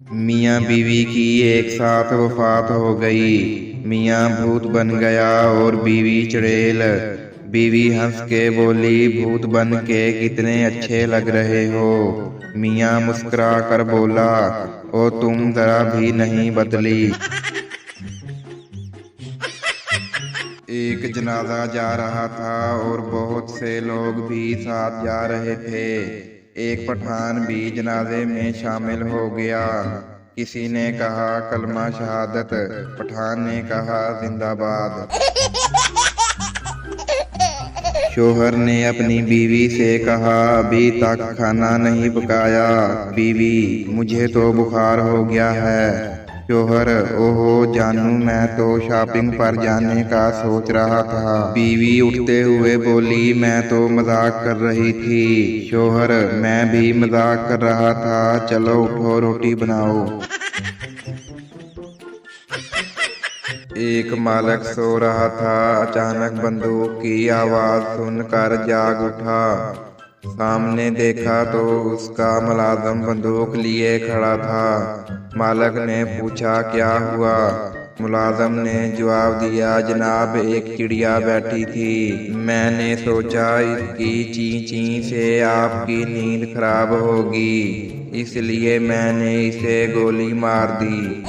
मियाँ बीवी की एक साथ वफात हो गई। मियाँ भूत बन गया और बीवी चुड़ैल। बीवी हंस के बोली, भूत बन के कितने अच्छे लग रहे हो। मियाँ मुस्कुरा कर बोला, ओ तुम जरा भी नहीं बदली। एक जनाजा जा रहा था और बहुत से लोग भी साथ जा रहे थे। एक पठान भी जनाजे में शामिल हो गया। किसी ने कहा कलमा शहादत, पठान ने कहा जिंदाबाद। शोहर ने अपनी बीवी से कहा, अभी तक खाना नहीं पकाया। बीवी, मुझे तो बुखार हो गया है। शोहर, ओहो जानू, मैं तो शॉपिंग पर जाने का सोच रहा था। बीवी उठते हुए बोली, मैं तो मजाक कर रही थी। शोहर, मैं भी मजाक कर रहा था, चलो उठो रोटी बनाओ। एक मालिक सो रहा था, अचानक बंदूक की आवाज सुनकर जाग उठा। सामने देखा तो उसका मुलाजिम बंदूक लिए खड़ा था। मालिक ने पूछा, क्या हुआ? मुलाजिम ने जवाब दिया, जनाब एक चिड़िया बैठी थी। मैंने सोचा इसकी ची ची से आपकी नींद खराब होगी, इसलिए मैंने इसे गोली मार दी।